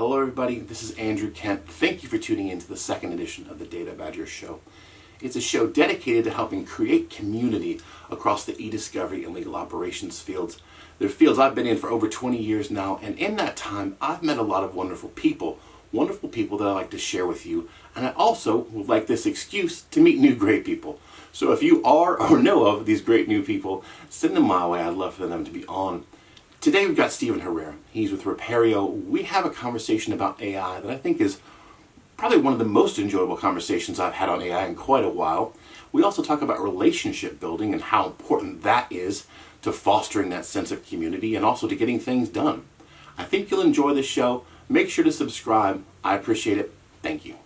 Hello everybody, this is Andrew Kent. Thank you for tuning in to the second edition of the Data Badger Show. It's a show dedicated to helping create community across the eDiscovery and legal operations fields. They're fields I've been in for over 20 years now, and in that time I've met a lot of wonderful people that I like to share with you, and I also would like this excuse to meet new great people. So if you are or know of these great new people, send them my way. I'd love for them to be on. Today we've got Stephen Herrera. He's with Repario. We have a conversation about AI that I think is probably one of the most enjoyable conversations I've had on AI in quite a while. We also talk about relationship building and how important that is to fostering that sense of community and also to getting things done. I think you'll enjoy this show. Make sure to subscribe. I appreciate it. Thank you.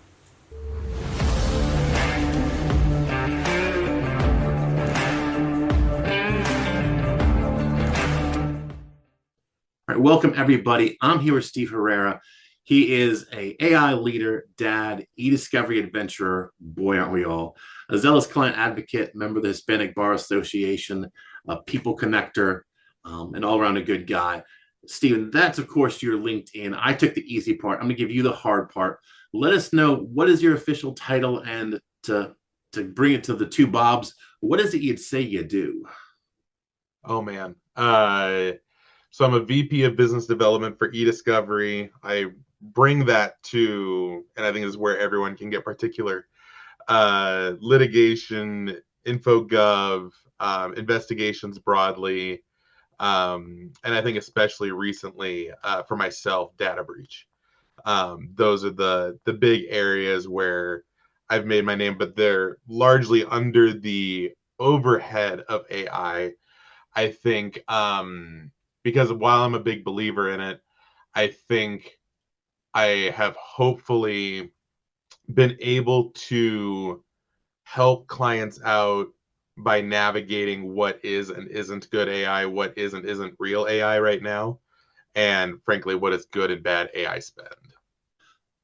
All right, welcome everybody. I'm here with Steve Herrera. He is a AI leader, dad, eDiscovery adventurer, boy aren't we all, a zealous client advocate, member of the Hispanic Bar Association, a people connector, and all around a good guy. Stephen, that's of course your LinkedIn. I took the easy part. I'm gonna give you the hard part. Let us know, what is your official title, and to bring it to the two Bobs, what is it you'd say you do? Oh man. So I'm a VP of Business Development for eDiscovery. I bring that to, and I think this is where everyone can get particular, litigation, infogov, investigations broadly, and I think especially recently for myself, data breach. Those are the big areas where I've made my name, but they're largely under the overhead of AI. I think because while I'm a big believer in it, I think I have hopefully been able to help clients out by navigating what is and isn't good AI, what is and isn't real AI right now, and frankly, what is good and bad AI spend.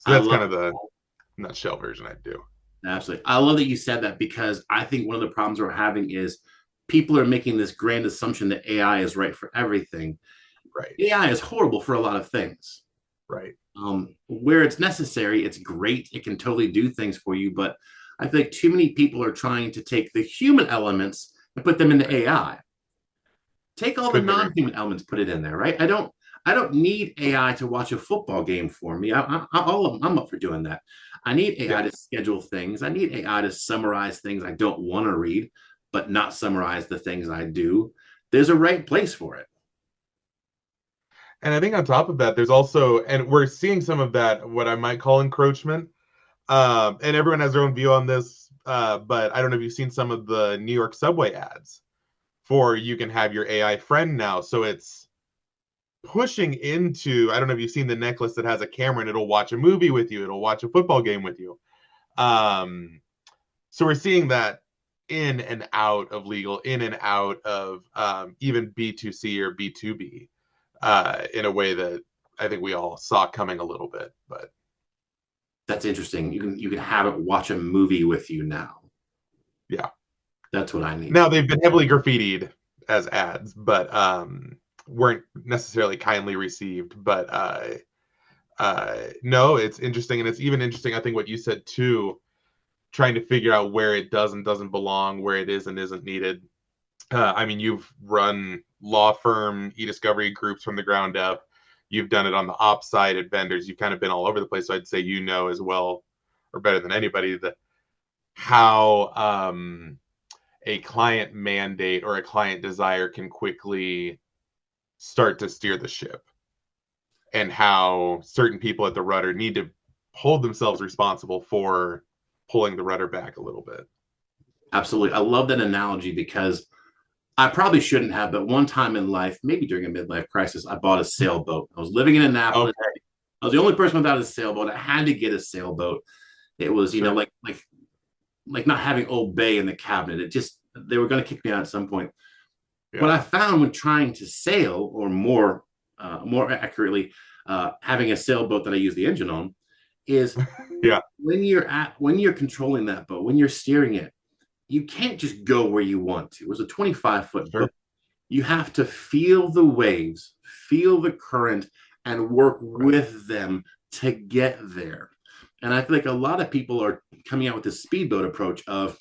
So I that's love kind of the nutshell version I do. Absolutely. I love that you said that, because I think one of the problems we're having is people are making this grand assumption that AI is right for everything. Right. AI is horrible for a lot of things. Right. Where it's necessary, it's great. It can totally do things for you. But I feel like too many people are trying to take the human elements and put them into AI. Take all the Couldn't agree. non-human elements, put it in there, right? I don't need AI to watch a football game for me. I'm up for doing that. I need AI to schedule things. I need AI to summarize things I don't want to read, but not summarize the things I do. There's a right place for it. And I think on top of that, there's also, and we're seeing some of that, what I might call encroachment. And everyone has their own view on this, but I don't know if you've seen some of the New York subway ads for you can have your AI friend now. So it's pushing into, I don't know if you've seen the necklace that has a camera and it'll watch a movie with you, it'll watch a football game with you. So we're seeing that in and out of legal, in and out of even B2C or B2B in a way that I think we all saw coming a little bit. But that's interesting. You can have it watch a movie with you now. Yeah, that's what I need. Now they've been heavily graffitied as ads, but weren't necessarily kindly received. But no, it's interesting, and it's even interesting, I think, what you said too, trying to figure out where it does and doesn't belong, where it is and isn't needed. I mean, you've run law firm eDiscovery groups from the ground up. You've done it on the ops side at vendors. You've kind of been all over the place. So I'd say you know as well, or better than anybody, how a client mandate or a client desire can quickly start to steer the ship, and how certain people at the rudder need to hold themselves responsible for pulling the rudder back a little bit. Absolutely. I love that analogy, because I probably shouldn't have, but one time in life, maybe during a midlife crisis, I bought a sailboat. I was living in Annapolis. Okay. I was the only person without a sailboat. I had to get a sailboat. It was, you know, like not having Old Bay in the cabinet. It just, they were going to kick me out at some point. Yeah. What I found when trying to sail, or more accurately, having a sailboat that I use the engine on, is when you're controlling that boat, when you're steering it, you can't just go where you want to. It was a 25-foot boat. You have to feel the waves, feel the current, and work Right. with them to get there. And I feel like a lot of people are coming out with this speedboat approach of,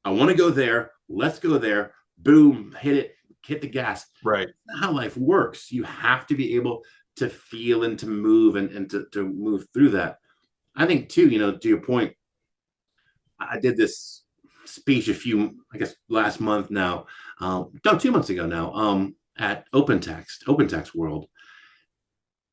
I want to go there, let's go there, boom, hit it, hit the gas. Right. That's not how life works. You have to be able to feel and to move and to move through that. I think too, to your point, I did this speech I guess last month now, no, 2 months ago now, at Open Text World.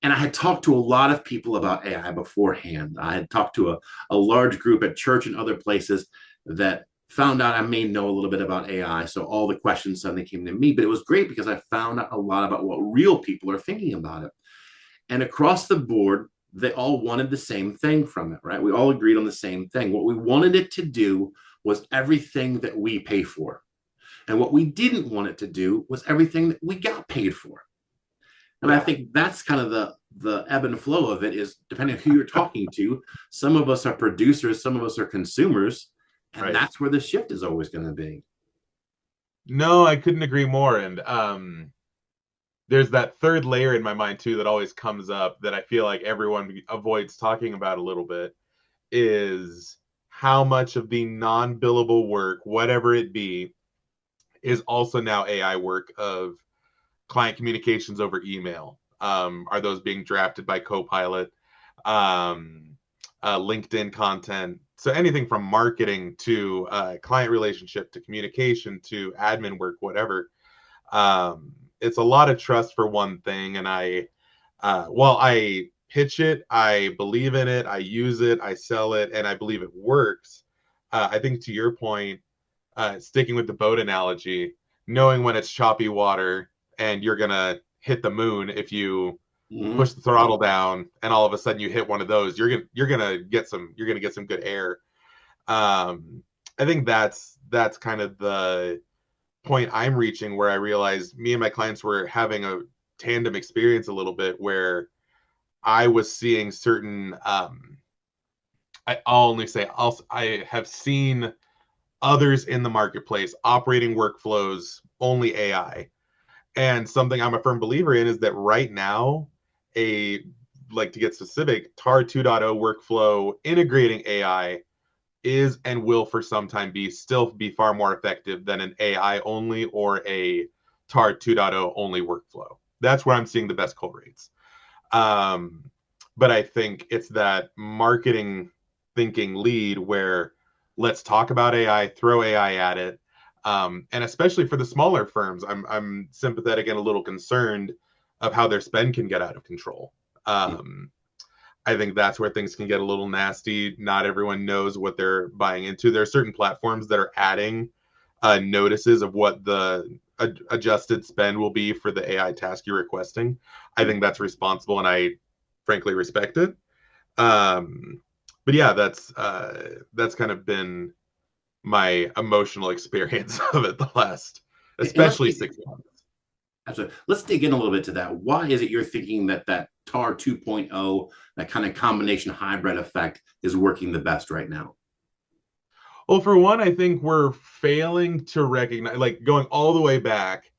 And I had talked to a lot of people about AI beforehand. I had talked to a large group at church and other places that found out I may know a little bit about AI. So all the questions suddenly came to me. But it was great because I found out a lot about what real people are thinking about it. And across the board, they all wanted the same thing from it, right? We all agreed on the same thing. What we wanted it to do was everything that we pay for. And what we didn't want it to do was everything that we got paid for. And I Yeah. think that's kind of the ebb and flow of it, is depending on who you're talking to. Some of us are producers, some of us are consumers, and Right. that's where the shift is always going to be. No, I couldn't agree more. And there's that third layer in my mind too that always comes up that I feel like everyone avoids talking about a little bit, is how much of the non-billable work, whatever it be, is also now AI work of client communications over email. Are those being drafted by Copilot? Um, LinkedIn content. So anything from marketing to client relationship to communication to admin work, whatever. It's a lot of trust for one thing, and while I pitch it, I believe in it, I use it, I sell it, and I believe it works. I think to your point, sticking with the boat analogy, knowing when it's choppy water and you're gonna hit the moon if you Mm-hmm. push the throttle down and all of a sudden you hit one of those, you're gonna get some good air. I think that's kind of the point I'm reaching, where I realized me and my clients were having a tandem experience a little bit, where I was seeing certain I'll only say I have seen others in the marketplace operating workflows only AI. And something I'm a firm believer in is that right now, a like to get specific, TAR 2.0 workflow integrating AI is and will for some time still be far more effective than an AI only or a TAR 2.0 only workflow. That's where I'm seeing the best call rates. Um, but I think it's that marketing thinking lead where let's talk about AI, throw AI at it. And especially for the smaller firms, I'm sympathetic and a little concerned of how their spend can get out of control. Um, I think that's where things can get a little nasty. Not everyone knows what they're buying into. There are certain platforms that are adding notices of what the adjusted spend will be for the AI task you're requesting. I think that's responsible, and I frankly respect it. Um, but yeah, that's kind of been my emotional experience of it the last, And especially 6 months. let's dig in a little bit to that. Why is it you're thinking that TAR 2.0, that kind of combination hybrid effect, is working the best right now? Well, for one, I think we're failing to recognize, like going all the way back,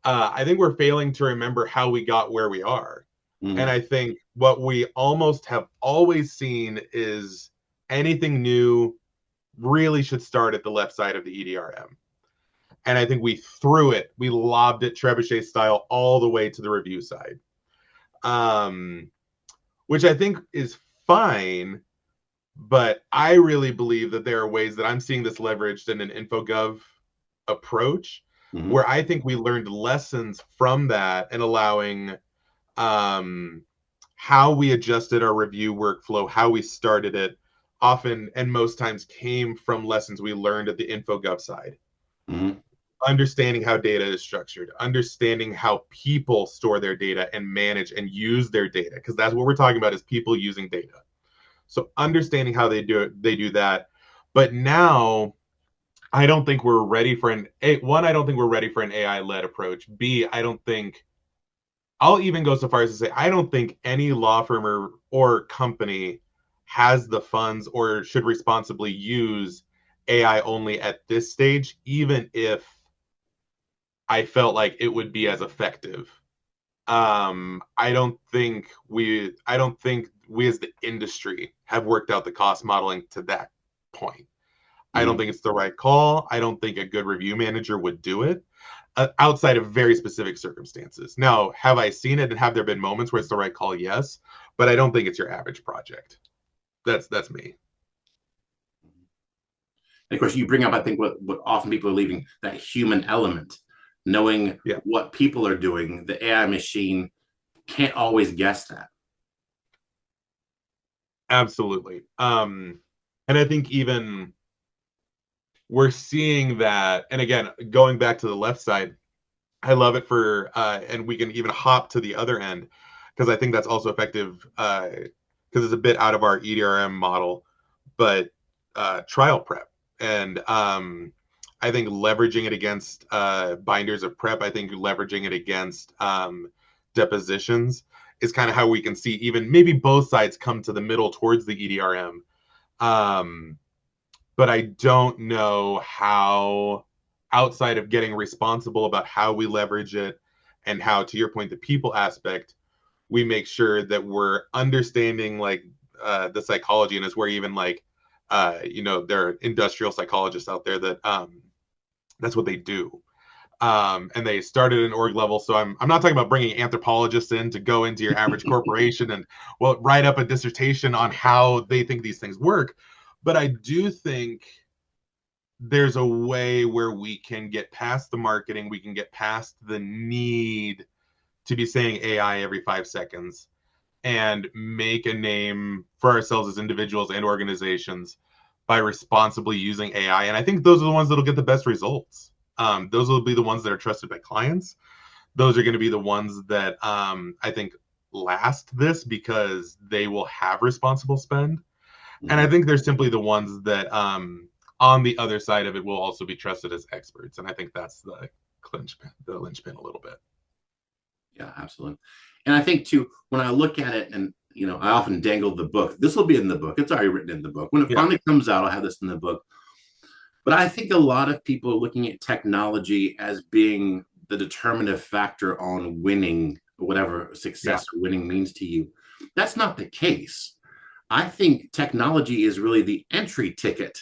I think we're failing to remember how we got where we are. And Mm-hmm. I think what we almost have always seen is anything new really should start at the left side of the EDRM. And I think we lobbed it trebuchet style all the way to the review side, um, which I think is fine. But I really believe that there are ways that I'm seeing this leveraged in an InfoGov approach, Mm-hmm. where I think we learned lessons from that and allowing um, how we adjusted our review workflow, how we started it, often and most times came from lessons we learned at the InfoGov side. Mm-hmm. Understanding how data is structured, understanding how people store their data and manage and use their data, because that's what we're talking about, is people using data. So understanding how they do that. But now I don't think we're ready for I don't think we're ready for an AI led approach. B, I don't think I'll even go so far as to say I don't think any law firm or company has the funds or should responsibly use AI only at this stage, even if I felt like it would be as effective. I don't think we as the industry have worked out the cost modeling to that point. I don't Mhm. think it's the right call. I don't think a good review manager would do it outside of very specific circumstances. Now, have I seen it and have there been moments where it's the right call? Yes, but I don't think it's your average project. That's me. And of course, you bring up, I think, what often people are leaving, that human element, knowing Yeah, what people are doing. The AI machine can't always guess that. absolutely. And I think even we're seeing that, and again, going back to the left side, I love it for, and we can even hop to the other end because I think that's also effective because it's a bit out of our EDRM model, but trial prep. And I think leveraging it against binders of prep, I think leveraging it against depositions is kind of how we can see even maybe both sides come to the middle towards the EDRM. Um, but I don't know how, outside of getting responsible about how we leverage it and how, to your point, the people aspect, we make sure that we're understanding like the psychology, and is where even like there are industrial psychologists out there that that's what they do. And they started at an org level. So I'm not talking about bringing anthropologists in to go into your average corporation and write up a dissertation on how they think these things work. But I do think there's a way where we can get past the marketing, we can get past the need to be saying AI every 5 seconds and make a name for ourselves as individuals and organizations by responsibly using AI. And I think those are the ones that'll get the best results. Those will be the ones that are trusted by clients. Those are going to be the ones that I think last this because they will have responsible spend. And I Mhm. think they're simply the ones that on the other side of it will also be trusted as experts. And I think that's the linchpin a little bit. Yeah, absolutely. And I think too, when I look at it, and I often dangle the book. This will be in the book. It's already written in the book. When it Yeah. finally comes out, I'll have this in the book. But I think a lot of people are looking at technology as being the determinative factor on winning, whatever Yeah. success or winning means to you. That's not the case. I think technology is really the entry ticket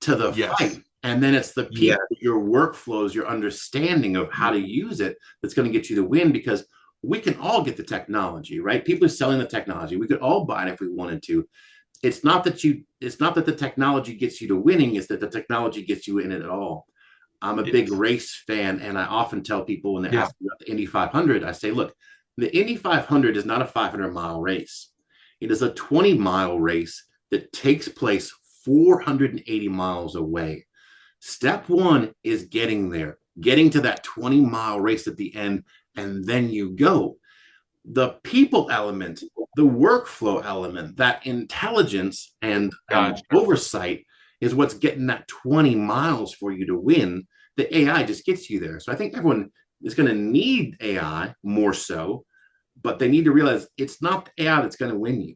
to the Yes. fight. And then it's the Yeah. people, your workflows, your understanding of how to use it that's going to get you the win, because we can all get the technology, right? People are selling the technology. We could all buy it if we wanted to. It's not that the technology gets you to winning, it's that the technology gets you in it at all. I'm a big Yes. race fan, and I often tell people when they Yeah. ask me about the Indy 500, I say, look, the Indy 500 is not a 500-mile race. It is a 20-mile race that takes place 480 miles away. Step one is getting there, getting to that 20-mile race at the end, and then you go. The people element, the workflow element, that intelligence and Gotcha. oversight is what's getting that 20 miles for you to win. The AI just gets you there. So I think everyone is going to need AI more so, but they need to realize it's not the AI that's going to win you.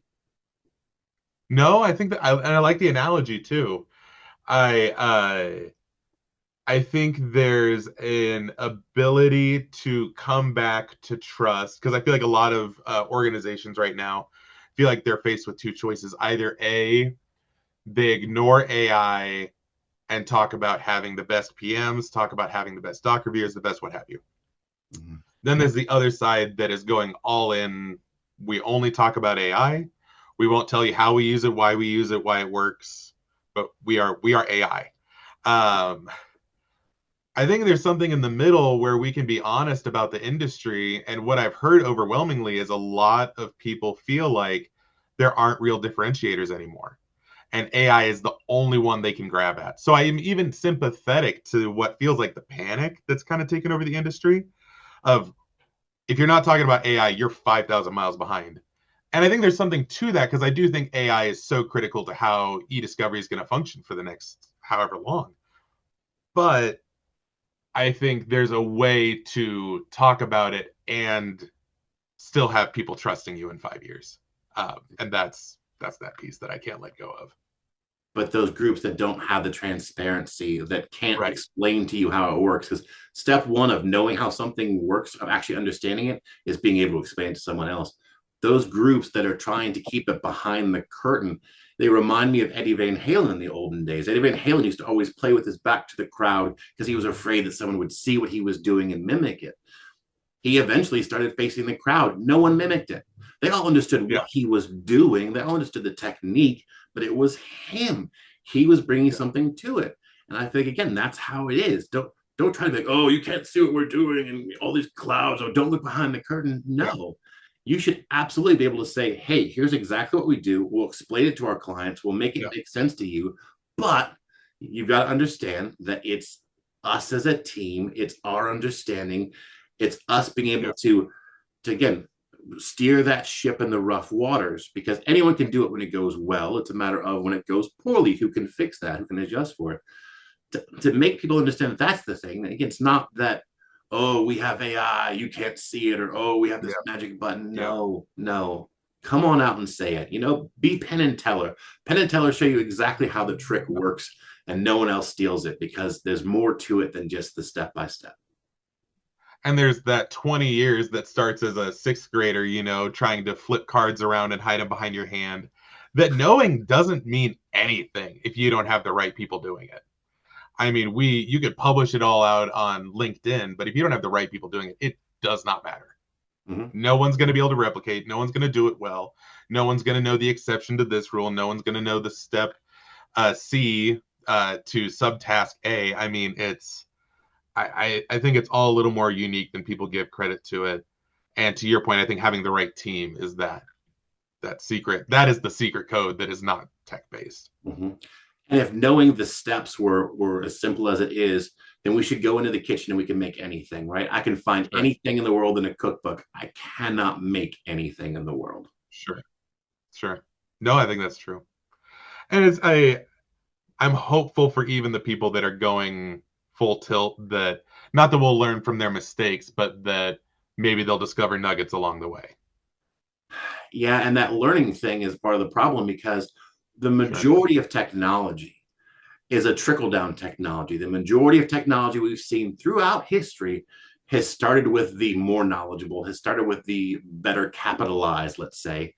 No, I think that and I like the analogy too. I I think there's an ability to come back to trust because I feel like a lot of organizations right now feel like they're faced with two choices. Either A, they ignore AI and talk about having the best PMs, talk about having the best doc reviewers, the best what have you. Mhm. Then there's the other side that is going all in. We only talk about AI. We won't tell you how we use it, why it works, but we are AI. I think there's something in the middle where we can be honest about the industry. And what I've heard overwhelmingly is a lot of people feel like there aren't real differentiators anymore. And AI is the only one they can grab at. So I am even sympathetic to what feels like the panic that's kind of taken over the industry of if you're not talking about AI, you're 5,000 miles behind. And I think there's something to that because I do think AI is so critical to how eDiscovery is going to function for the next however long. But I think there's a way to talk about it and still have people trusting you in 5 years, and that's that piece that I can't let go of. but those groups that don't have the transparency, that can't Right. explain to you how it works, because step one of knowing how something works, of actually understanding it, is being able to explain it to someone else. Those groups that are trying to keep it behind the curtain, they remind me of Eddie Van Halen in the olden days. Eddie Van Halen used to always play with his back to the crowd because he was afraid that someone would see what he was doing and mimic it. He eventually started facing the crowd. No one mimicked it. They all understood Yeah. what he was doing. They all understood the technique, but it was him. He was bringing Yeah. something to it. And I think, again, that's how it is. Don't try to be like, oh, you can't see what we're doing and all these clouds. Oh, don't look behind the curtain. Yeah. No, you should absolutely be able to say, hey, here's exactly what we do. We'll explain it to our clients. We'll make it Yeah. make sense to you. But you've got to understand that it's us as a team. It's our understanding. It's us being able Yeah. to again steer that ship in the rough waters, because anyone can do it when it goes well. It's a matter of when it goes poorly, who can fix that, who can adjust for it. To make people understand that that's the thing. Again, it's not that, oh, we have AI, you can't see it, or oh, we have this Yeah. magic button. Yeah. No, no. Come on out and say it. Be Penn and Teller. Penn and Teller show you exactly how the trick works, and no one else steals it, because there's more to it than just the step by step. And there's that 20 years that starts as a sixth grader, trying to flip cards around and hide them behind your hand. That knowing doesn't mean anything if you don't have the right people doing it. I mean, you could publish it all out on LinkedIn, but if you don't have the right people doing it, it does not matter. Mm-hmm. No one's going to be able to replicate. No one's going to do it well. No one's going to know the exception to this rule. No one's going to know the step C to subtask A. I mean, I think it's all a little more unique than people give credit to it. And to your point, I think having the right team is that secret. That is the secret code that is not tech based. Mm-hmm. And if knowing the steps were as simple as it is, then we should go into the kitchen and we can make anything, right? I can find Sure, anything in the world in a cookbook. I cannot make anything in the world. sure, sure. No, I think that's true. And I'm hopeful for even the people that are going full tilt, that not that we'll learn from their mistakes, but that maybe they'll discover nuggets along the way. Yeah, and that learning thing is part of the problem, because the Sure, majority of technology is a trickle down technology. The majority of technology we've seen throughout history has started with the more knowledgeable, has started with the better capitalized, let's say,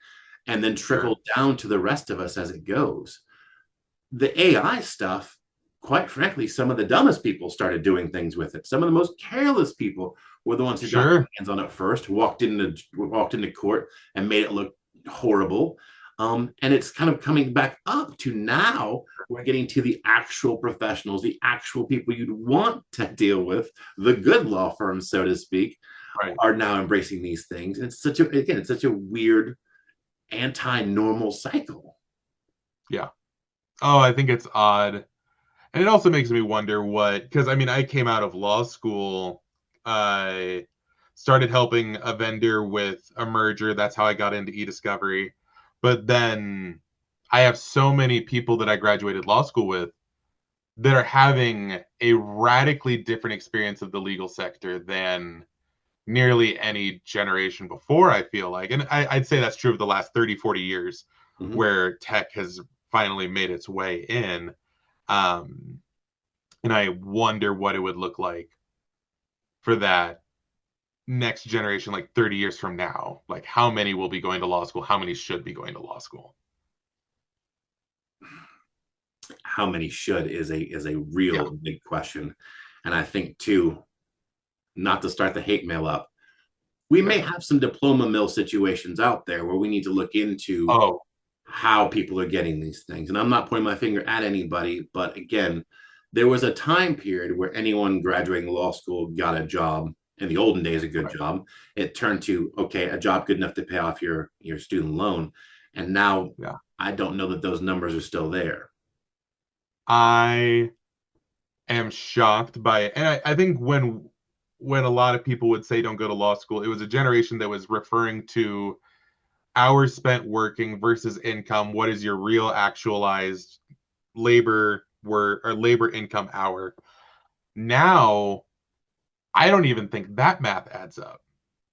and then sure, trickled down to the rest of us as it goes. The AI stuff, quite frankly, some of the dumbest people started doing things with it. Some of the most careless people were the ones who got their sure. hands on it first, walked into court and made it look horrible. And it's kind of coming back up to now. We're getting to the actual professionals, the actual people you'd want to deal with, the good law firms, so to speak, Right. are now embracing these things. And it's such a weird anti-normal cycle. Yeah. Oh, I think it's odd. And it also makes me wonder because I mean, I came out of law school. I started helping a vendor with a merger. That's how I got into eDiscovery. But then I have so many people that I graduated law school with that are having a radically different experience of the legal sector than nearly any generation before, I feel like. And I'd say that's true of the last 30, 40 years Mm-hmm. where tech has finally made its way in. Um, and I wonder what it would look like for that next generation, like 30 years from now. Like, how many will be going to law school? How many should be going to law school? How many should is a Yeah, real big question. And I think too, not to start the hate mail up, we may sure. have some diploma mill situations out there where we need to look into Oh, how people are getting these things. And I'm not pointing my finger at anybody, but again, there was a time period where anyone graduating law school got a job. In the olden days, a good right. job. It turned to, okay, a job good enough to pay off your student loan. And now Yeah. I don't know that those numbers are still there. I am shocked by it. And I think when a lot of people would say don't go to law school, it was a generation that was referring to hours spent working versus income. What is your real actualized labor work or labor income hour? Now, I don't even think that math adds up.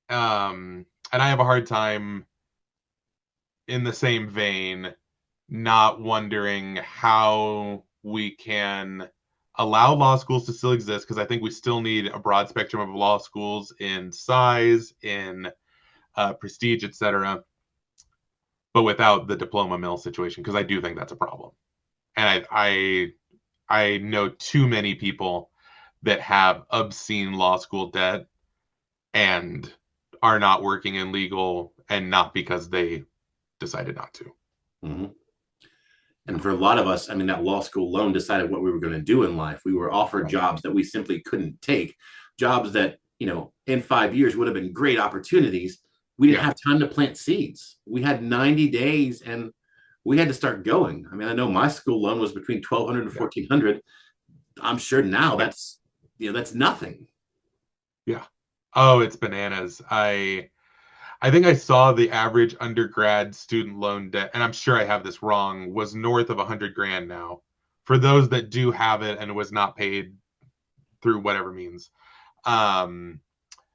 And I have a hard time in the same vein. not wondering how we can allow law schools to still exist, because I think we still need a broad spectrum of law schools in size, in prestige, etc., but without the diploma mill situation, because I do think that's a problem. And I know too many people that have obscene law school debt and are not working in legal, and not because they decided not to. Mm-hmm. And for a lot of us, I mean, that law school loan decided what we were going to do in life. We were offered Right. jobs that we simply couldn't take, jobs that, in 5 years would have been great opportunities. We didn't Yeah. have time to plant seeds. We had 90 days and we had to start going. I mean, I know my school loan was between 1,200 and Yeah. 1,400. I'm sure now that's nothing. Yeah. Oh, it's bananas. I think I saw the average undergrad student loan debt, and I'm sure I have this wrong, was north of 100 grand now for those that do have it and it was not paid through whatever means. Um,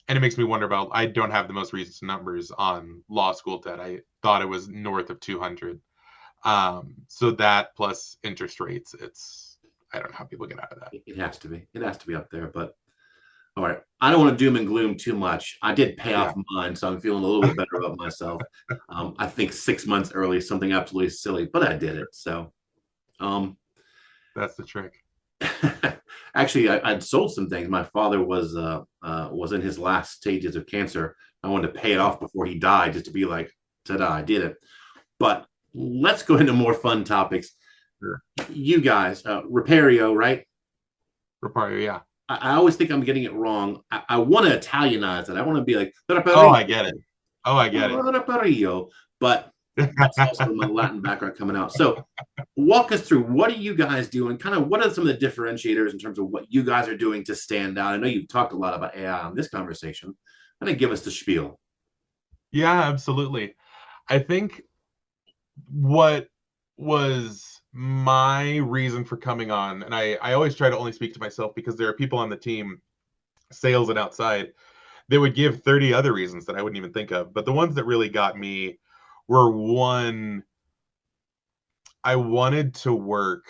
and it makes me wonder about, I don't have the most recent numbers on law school debt. I thought it was north of 200. So that plus interest rates, I don't know how people get out of that. It has to be. It has to be up there. But all right, I don't want to doom and gloom too much. I did pay Yeah. off mine, so I'm feeling a little bit better about myself. I think 6 months early, something absolutely silly, but I did it. So, um, That's the trick. actually, I'd sold some things. My father was in his last stages of cancer. I wanted to pay it off before he died, just to be like, ta-da, I did it. But let's go into more fun topics. Sure. You guys, Repario, right? Repario, yeah. I always think I'm getting it wrong. I want to Italianize it. I want to be like, Oh, I get it. Oh, I get it. Repario, but that's also my Latin background coming out. So walk us through, what are you guys doing? Kind of what are some of the differentiators in terms of what you guys are doing to stand out? I know you've talked a lot about AI on this conversation. Kind of give us the spiel. Yeah, absolutely. I think what was my reason for coming on, and I always try to only speak to myself because there are people on the team, sales and outside, they would give 30 other reasons that I wouldn't even think of. But the ones that really got me were, one, I wanted to work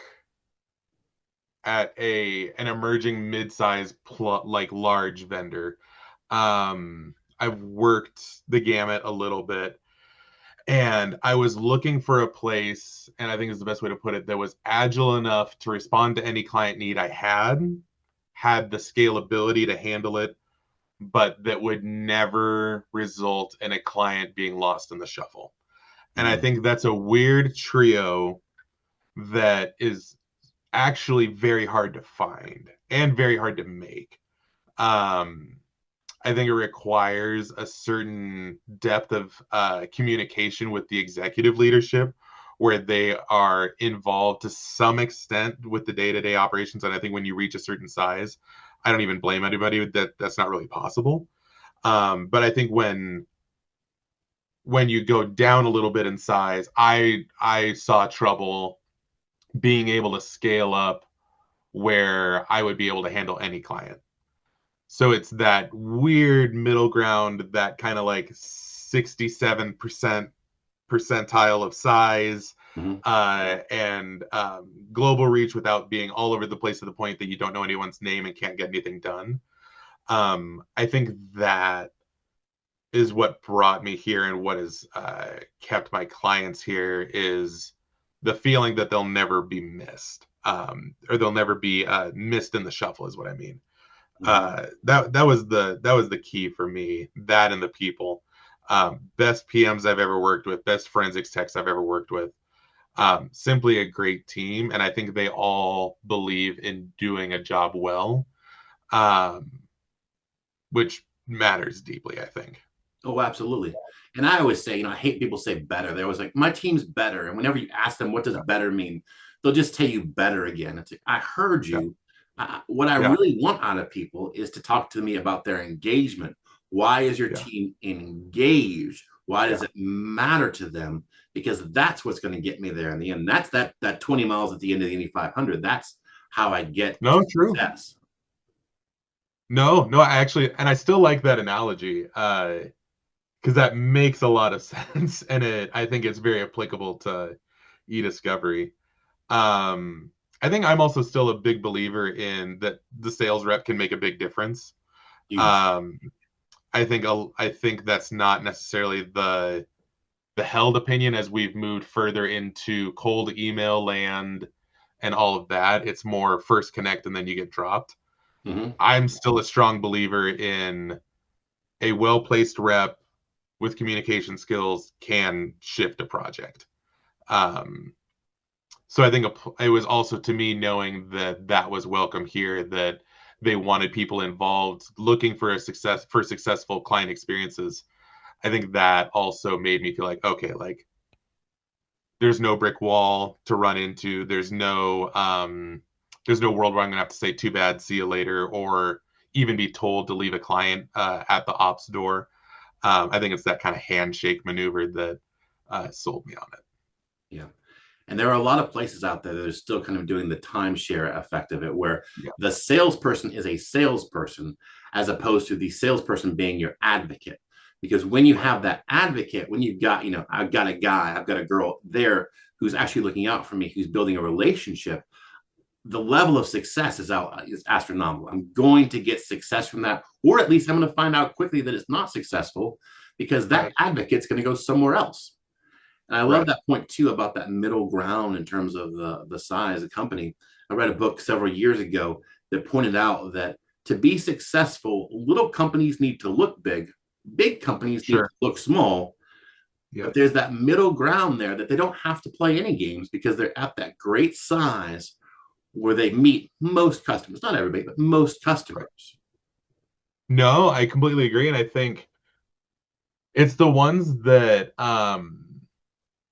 at an emerging mid-size like large vendor. I've worked the gamut a little bit, and I was looking for a place, and I think is the best way to put it, that was agile enough to respond to any client need I had the scalability to handle it, but that would never result in a client being lost in the shuffle. And I Mm-hmm. think that's a weird trio that is actually very hard to find and very hard to make. Um, I think it requires a certain depth of communication with the executive leadership, where they are involved to some extent with the day-to-day operations. And I think when you reach a certain size, I don't even blame anybody that that's not really possible. But I think when you go down a little bit in size, I saw trouble being able to scale up where I would be able to handle any client. So it's that weird middle ground, that kind of like 67% percentile of size, Mm-hmm. and global reach without being all over the place to the point that you don't know anyone's name and can't get anything done. I think that is what brought me here, and what has kept my clients here, is the feeling that they'll never be missed, or they'll never be missed in the shuffle, is what I mean. That was the key for me. That and the people, best PMs I've ever worked with, best forensics techs I've ever worked with. Simply a great team, and I think they all believe in doing a job well, um, which matters deeply, I think. Oh, absolutely. And I always say, I hate people say better. They're always like, my team's better. And whenever you ask them, what does Yeah, better mean? They'll just tell you better again. It's like, I heard yeah, you. What I yeah, really want out of people is to talk to me about their engagement. Why is your yeah, team engaged? Why does yeah. it matter to them? Because that's what's going to get me there in the end. That's that 20 miles at the end of the Indy 500. That's how I get to No, true. success. No, I actually, and I still like that analogy, because that makes a lot of sense, and I think it's very applicable to eDiscovery. I think I'm also still a big believer in that the sales rep can make a big difference. Huge. Um, I think that's not necessarily the held opinion as we've moved further into cold email land and all of that. It's more first connect and then you get dropped. Hmm. I'm still a strong believer in a well placed rep with communication skills can shift a project. Um, so I think it was also to me knowing that that was welcome here, that they wanted people involved, looking for successful client experiences. I think that also made me feel like, okay, like there's no brick wall to run into. There's no world where I'm gonna have to say too bad, see you later, or even be told to leave a client at the ops door. I think it's that kind of handshake maneuver that sold me on it. Yeah. And there are a lot of places out there that are still kind of doing the timeshare effect of it, where Yeah, the salesperson is a salesperson as opposed to the salesperson being your advocate. Because when you right, have that advocate, when you've got, I've got a guy, I've got a girl there who's actually looking out for me, who's building a relationship, the level of success is astronomical. I'm going to get success from that, or at least I'm going to find out quickly that it's not successful because that right, advocate's going to go somewhere else. And I love right. that point too about that middle ground in terms of the size of the company. I read a book several years ago that pointed out that to be successful, little companies need to look big, big companies need to Sure. look small, but Yep. there's that middle ground there that they don't have to play any games because they're at that great size where they meet most customers, not everybody, but most Right. customers. No, I completely agree, and I think it's the ones that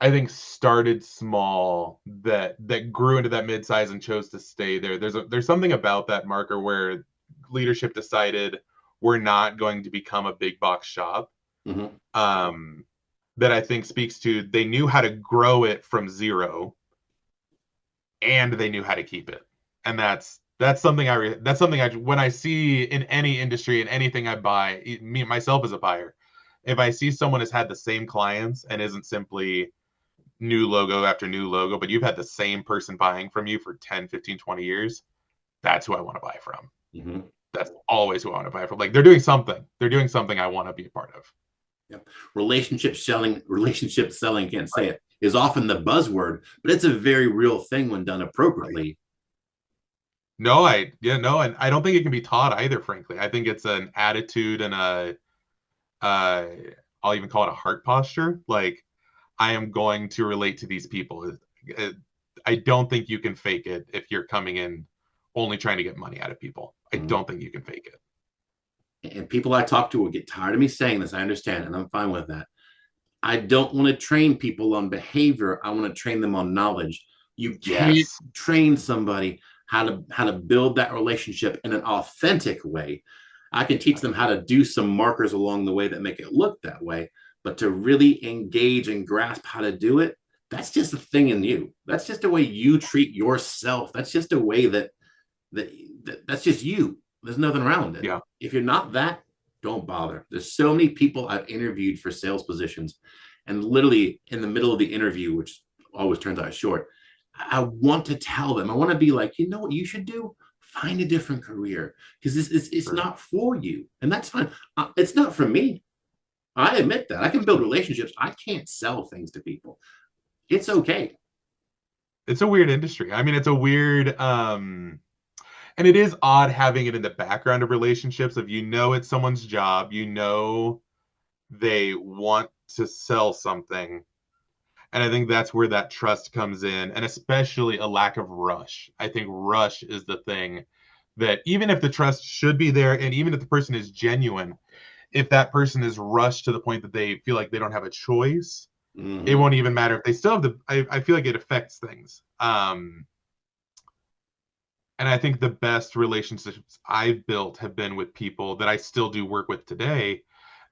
I think started small that grew into that midsize and chose to stay there. There's something about that marker where leadership decided we're not going to become a big box shop. Mm-hmm. Um, that I think speaks to they knew how to grow it from zero and they knew how to keep it. And that's something I when I see in any industry in anything I buy, me myself as a buyer, if I see someone has had the same clients and isn't simply new logo after new logo, but you've had the same person buying from you for 10, 15, 20 years, that's who I want to buy from. Mm-hmm. That's always who I want to buy from. Like they're doing something. They're doing something I want to be a part of. Yep. Relationship selling, can't say it, is often the buzzword, but it's a very real thing when done Right. appropriately. No, no, and I don't think it can be taught either, frankly. I think it's an attitude and uh I'll even call it a heart posture. Like I am going to relate to these people. I don't think you can fake it if you're coming in only trying to get money out of people. I Mm-hmm. don't think you can fake it. And people I talk to will get tired of me saying this. I understand, and I'm fine with that. I don't want to train people on behavior. I want to train them on knowledge. You can't Yes. train somebody how to build that relationship in an authentic way. I can teach them how to do some markers along the way that make it look that way, but to really engage and grasp how to do it, that's just a thing in you. That's just a way you treat yourself. That's just a way that, that's just you. There's nothing around it. Yeah. If you're not that, don't bother. There's so many people I've interviewed for sales positions, and literally in the middle of the interview, which always turns out short, I want to tell them, I want to be like, you know what you should do? Find a different career because this is it's Sure. not for you, and that's fine. It's not for me. I admit that I can build relationships. I can't sell things to people. It's okay. It's a weird industry. I mean, it's a weird and it is odd having it in the background of relationships of it's someone's job, they want to sell something. And I think that's where that trust comes in, and especially a lack of rush. I think rush is the thing that even if the trust should be there, and even if the person is genuine, if that person is rushed to the point that they feel like they don't have a choice, it Mm-hmm. won't even matter if they still have I feel like it affects things. And I think the best relationships I've built have been with people that I still do work with today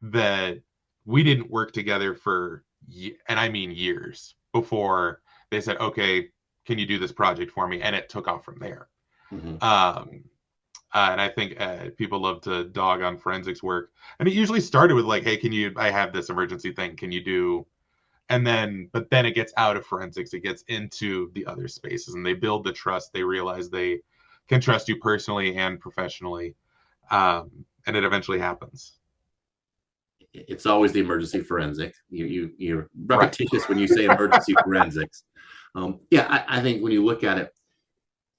that we didn't work together for, and I mean years before they said, okay, can you do this project for me? And it took off from there. Mm-hmm. Um, and I think people love to dog on forensics work. And it usually started with like, hey, I have this emergency thing. Can you do but then it gets out of forensics, it gets into the other spaces, and they build the trust. They realize they can trust you personally and professionally, and it eventually happens. It's always the emergency forensic. You're Right. repetitious when you say emergency forensics. Yeah, I think when you look at it,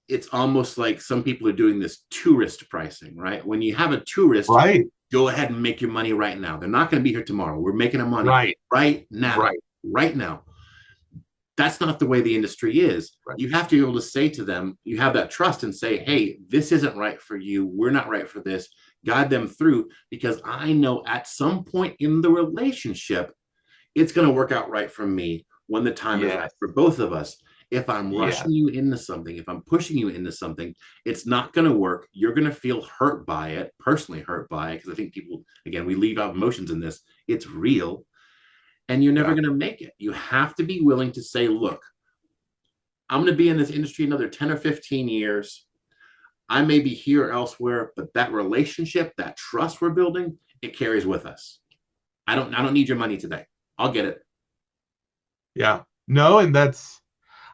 it's almost like some people are doing this tourist pricing, right? When you have a tourist, Right. go ahead and make your money right now. They're not going to be here tomorrow. We're making a money Right. right now, Right. right now. That's not the way the industry is. Right. You have to be able to say to them, you have that trust and say, hey, this isn't right for you. We're not right for this. Guide them through, because I know at some point in the relationship, it's going to work out right for me when the time is right Yes. for both of us. If I'm Yes. rushing you into something, if I'm pushing you into something, it's not going to work. You're going to feel hurt by it, personally hurt by it, because I think people, again, we leave out emotions in this. It's real, and you're never Yeah. going to make it. You have to be willing to say, look, I'm going to be in this industry another 10 or 15 years. I may be here or elsewhere, but that relationship, that trust we're building, it carries with us. I don't need your money today. I'll get it. Yeah. No, and that's,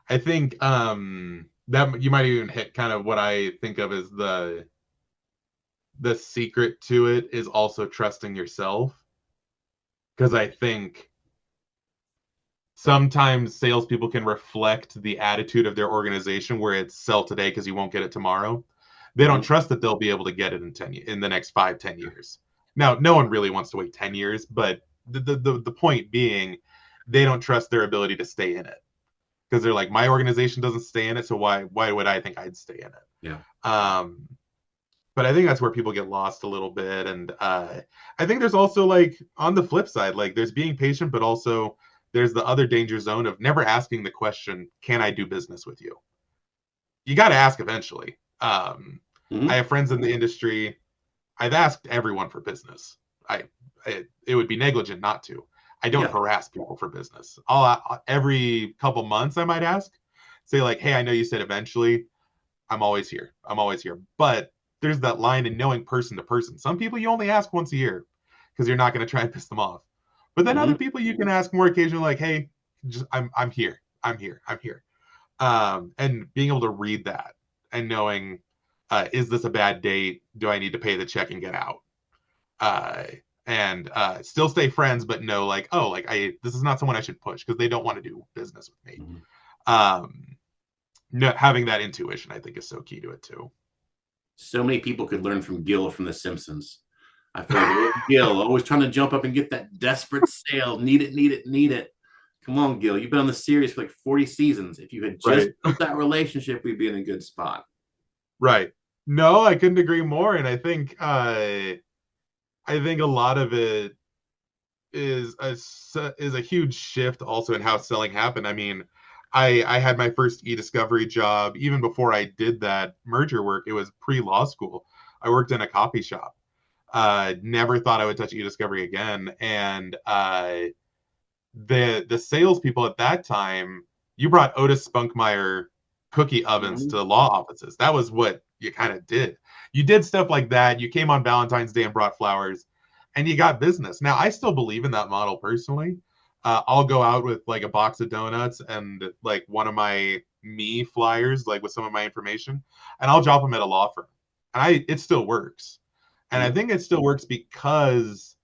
I think that you might even hit kind of what I think of as the secret to it is also trusting yourself. Because I think sometimes salespeople can reflect the attitude of their organization where it's sell today because you won't get it tomorrow. They don't trust that they'll be able to get it in the next 5-10 years. Now, no one really wants to wait 10 years, but the point being, they don't trust their ability to stay in it, because they're like, my organization doesn't stay in it, so why would I think I'd stay in it? Yeah. But I think that's where people get lost a little bit, and I think there's also, like, on the flip side, like, there's being patient, but also there's the other danger zone of never asking the question, can I do business with you? You got to ask eventually. I have friends in the industry. I've asked everyone for business. It would be negligent not to. I don't harass people for business. Every couple months I might ask, say like, hey, I know you said eventually. I'm always here. I'm always here. But there's that line in knowing person to person. Some people you only ask once a year because you're not going to try and piss them off. But then other people you can ask more occasionally, like, hey, I'm here. I'm here. I'm here. And being able to read that and knowing, is this a bad date? Do I need to pay the check and get out? And still stay friends, but know, like, oh, like, this is not someone I should push because they don't want to do business with me. No, having that intuition, I think, is so key to it too. So many people could learn from Gil from The Simpsons. I feel like Gil always trying to jump up and get that desperate sale. Need it, need it, need it. Come on, Gil. You've been on the series for like 40 seasons. If you had just built that relationship, we'd be in a good spot. Right. No, I couldn't agree more. And I think a lot of it is a huge shift also in how selling happened. I mean, I had my first eDiscovery job even before I did that merger work. It was pre-law school. I worked in a coffee shop. Never thought I would touch eDiscovery again. And the salespeople at that time, you brought Otis Spunkmeyer cookie ovens to law offices. That was what you kind of did. You did stuff like that. You came on Valentine's Day and brought flowers, and you got business. Now, I still believe in that model personally. I'll go out with like a box of donuts and like one of my me flyers, like with some of my information, and I'll drop them at a law firm. And it still works. And I think it still works because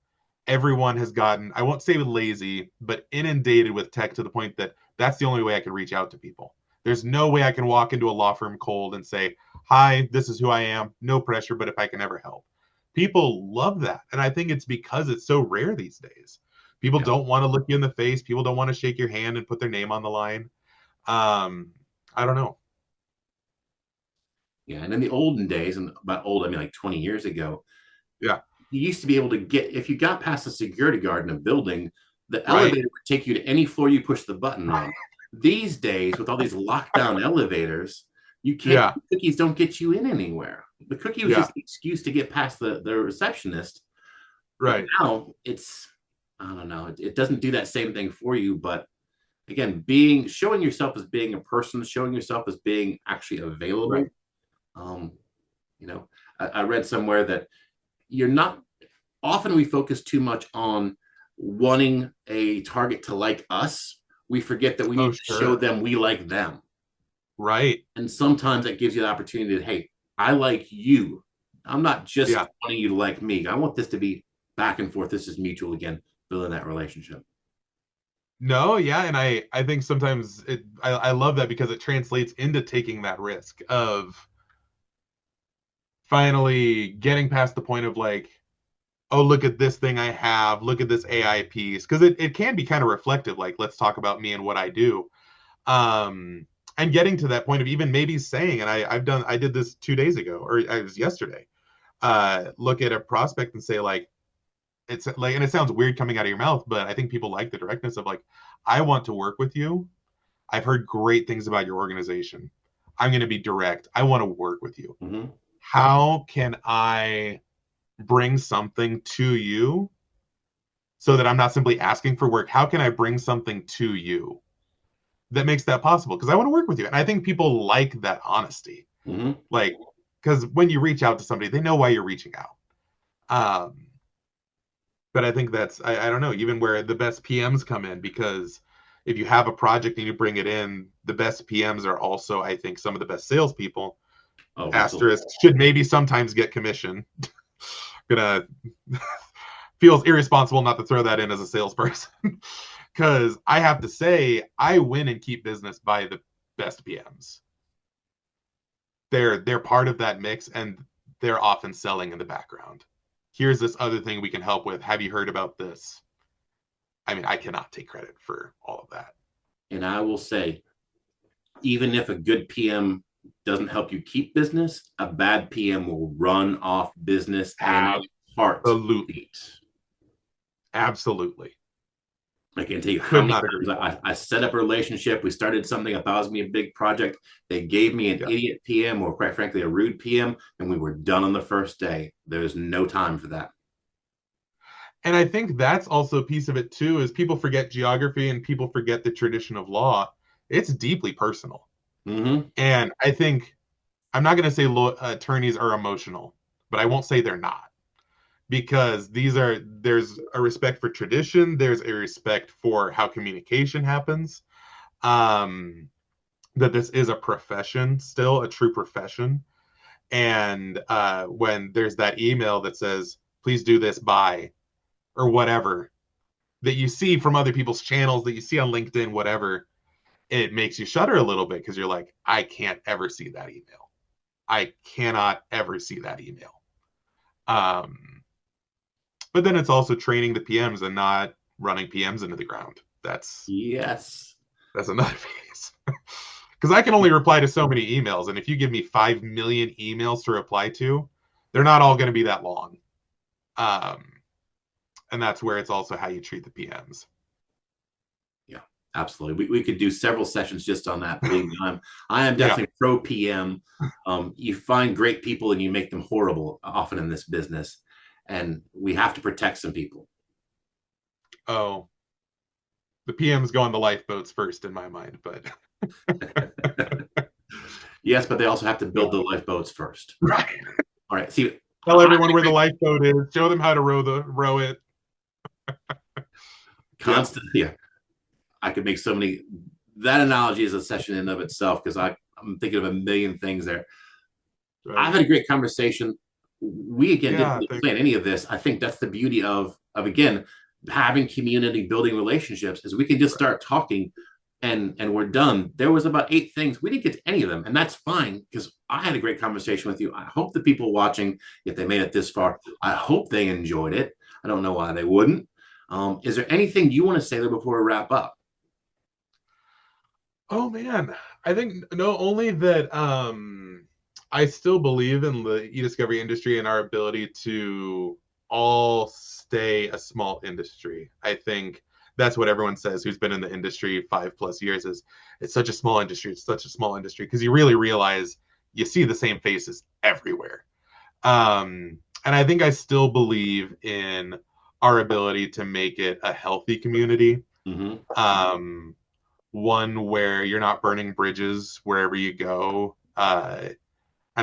everyone has gotten, I won't say lazy, but inundated with tech to the point that that's the only way I can reach out to people. There's no way I can walk into a law firm cold and say, hi, this is who I am. No pressure, but if I can ever help. People love that. And I think it's because it's so rare these days. People don't want to look you in the face. People don't want to shake your hand and put their name on the line. I don't know. Yeah. And in the olden days, and by old, I mean like 20 years ago, Yeah. you used to be able to get, if you got past the security guard in a building, the elevator would take you to any floor you push the button on. These days, with all these lockdown elevators, you can't, cookies don't get you in anywhere. The cookie was just an excuse to get past the receptionist. But now it's, I don't know, it doesn't do that same thing for you. But again, showing yourself as being a person, showing yourself as being actually available. You know, I read somewhere that you're not, often we focus too much on wanting a target to like us, we forget that we Oh, need to show sure. them we like them. Right. And sometimes that gives you the opportunity to, hey, I like you. I'm not just Yeah. wanting you to like me. I want this to be back and forth. This is mutual again, building that relationship. No, yeah, and I think sometimes I love that because it translates into taking that risk of finally getting past the point of like, oh, look at this thing I have, look at this AI piece, because it can be kind of reflective, like let's talk about me and what I do. Um, and getting to that point of even maybe saying, and I did this 2 days ago, or I was yesterday, look at a prospect and say like, it's like, and it sounds weird coming out of your mouth, but I think people like the directness of like, I want to work with you. I've heard great things about your organization. I'm going to be direct. I want to work with you. Mm-hmm. How can I bring something to you so that I'm not simply asking for work? How can I bring something to you that makes that possible? Because I want to work with you. And I think people like that honesty. Mm-hmm. Like, because when you reach out to somebody, they know why you're reaching out. Um, but I think that's, I don't know, even where the best PMs come in, because if you have a project and you bring it in, the best PMs are also, I think, some of the best salespeople. Oh, absolutely. Asterisk should maybe sometimes get commission. Gonna feels irresponsible not to throw that in as a salesperson. Because I have to say, I win and keep business by the best PMs. They're part of that mix, and they're often selling in the background. Here's this other thing we can help with. Have you heard about this? I mean, I cannot take credit for all of that. And I will say, even if a good PM doesn't help you keep business, a bad PM will run off business in a Absolutely. heartbeat. Absolutely. I can't tell you how Could many not agree times more. I set up a relationship. We started something I thought was going to be a big project. They gave me an Yeah. idiot PM, or quite frankly, a rude PM, and we were done on the first day. There's no time for that. And I think that's also a piece of it too, is people forget geography and people forget the tradition of law. It's deeply personal. Mm-hmm. And I think I'm not going to say attorneys are emotional, but I won't say they're not, because there's a respect for tradition, there's a respect for how communication happens. Um, that this is a profession, still a true profession. And when there's that email that says, please do this by, or whatever, that you see from other people's channels, that you see on LinkedIn, whatever, it makes you shudder a little bit because you're like, I can't ever see that email. I cannot ever see that email. Um, but then it's also training the PMs and not running PMs into the ground. Yes. That's another piece. Because I can only reply to so many emails, and if you give me 5 million emails to reply to, they're not all going to be that long. Um, and that's where it's also how you treat the PMs. Yeah, absolutely. We could do several sessions just on that. Believe me, I am Yeah. definitely pro PM. You find great people and you make them horrible often in this business, and we have to protect some people. Oh, the PMs go on the lifeboats first in my mind, but Yes, but they also have to build the lifeboats first. right. All right. See, Tell I everyone where the lifeboat is. Show them how to row it. Yeah. constantly, yeah, I could make so many. That analogy is a session in and of itself because I'm thinking of a million things there. I've Right. had a great conversation. We again didn't Yeah. really plan any of this. I think that's the beauty of again having community, building relationships, is we can just start talking and we're done. There was about 8 things. We didn't get to any of them, and that's fine because I had a great conversation with you. I hope the people watching, if they made it this far, I hope they enjoyed it. I don't know why they wouldn't. Is there anything you want to say there before we wrap up? Oh man. I think no, only that I still believe in the e-discovery industry and our ability to all stay a small industry. I think that's what everyone says who's been in the industry 5+ years is it's such a small industry. It's such a small industry because you really realize you see the same faces everywhere. And I think I still believe in our ability to make it a healthy community. Mm-hmm. Um, one where you're not burning bridges wherever you go. And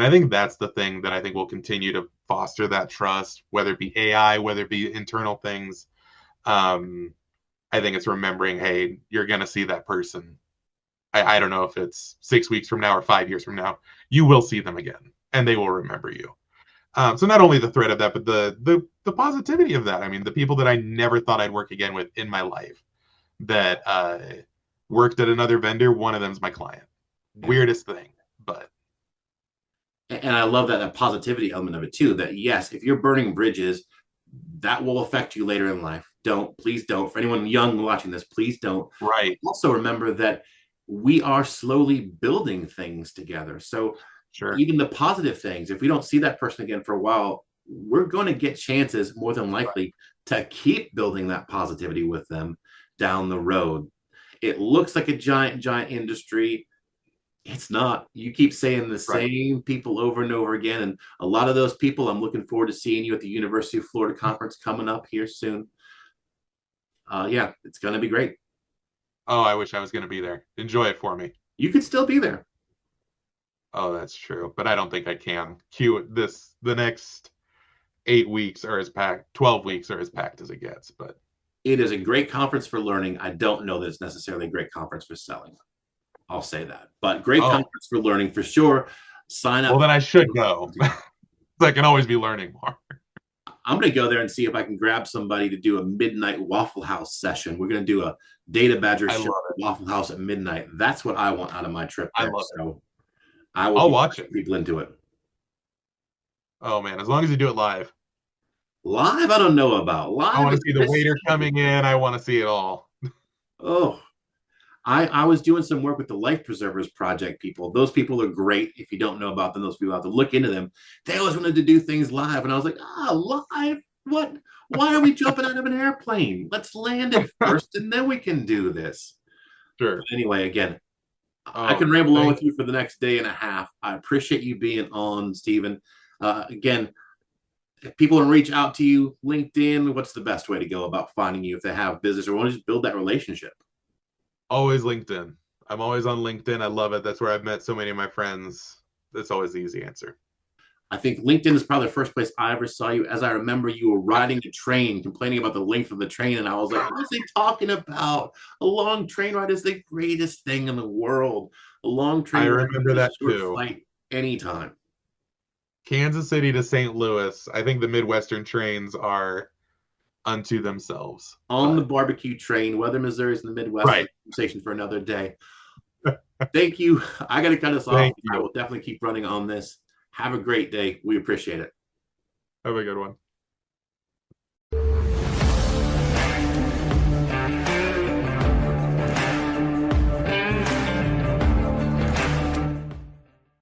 I think that's the thing that I think will continue to foster that trust, whether it be AI, whether it be internal things. Um, I think it's remembering, hey, you're gonna see that person. I don't know if it's 6 weeks from now or 5 years from now. You will see them again, and they will remember you. So not only the threat of that, but the positivity of that. I mean, the people that I never thought I'd work again with in my life that worked at another vendor, one of them's my client. Yeah. Weirdest thing, but And I love that positivity element of it too. That yes, if you're burning bridges, that will affect you later in life. Please don't. For anyone young watching this, please don't. right, Also remember that we are slowly building things together. So sure, even the positive things, if we don't see that person again for a while, we're going to get chances more than right, likely to keep building that positivity with them down the road. It looks like a giant industry. It's not. You keep saying the right. same people over and over again. And a lot of those people, I'm looking forward to seeing you at the University of Florida conference coming up here soon. Yeah, it's going to be great. Oh, I wish I was going to be there. Enjoy it for me. You could still be there. Oh, that's true, but I don't think I can. The next 8 weeks are as packed, 12 weeks are as packed as it gets. But It is a great conference for learning. I don't know that it's necessarily a great conference for selling. I'll say that. But great oh, conference for learning for sure. Sign well up. then I should go. I can always be learning more. I'm going to go there and see if I can grab somebody to do a midnight Waffle House session. We're going to do a Data Badger I show love at it. Waffle House at midnight. That's what I want out of my trip I there. love it. So I will I'll be watch pushing it. people into it. Oh man, as long as you do it live. Live, I don't know about. I Live want to is see the waiter risky. coming in. I want to see it all. Oh, I was doing some work with the Life Preservers Project people. Those people are great. If you don't know about them, those people have to look into them. They always wanted to do things live. And I was like, live? What? Why are we jumping out of an airplane? Let's land it first and then we can do this. But Sure. anyway, again, I Oh can man, ramble on thank with you. you for the next day and a half. I appreciate you being on, Stephen. Again, if people want to reach out to you, LinkedIn, what's the best way to go about finding you if they have business or want to just build that relationship? Always LinkedIn. I'm always on LinkedIn. I love it. That's where I've met so many of my friends. That's always the easy answer. I think LinkedIn is probably the first place I ever saw you. As I remember, you were riding a train, complaining about the length of the train, and I was like, "What's he talking about? A long train ride is the greatest thing in the world. A long I train ride remember is a that short too. flight anytime." Kansas City to St. Louis. I think the Midwestern trains are unto themselves. On the But barbecue train, whether Missouri's in the Midwest, right. is a conversation for another day. Thank you. I got to cut us off. Thank I you. will definitely keep running on this. Have a great day. We appreciate it. Have a good one.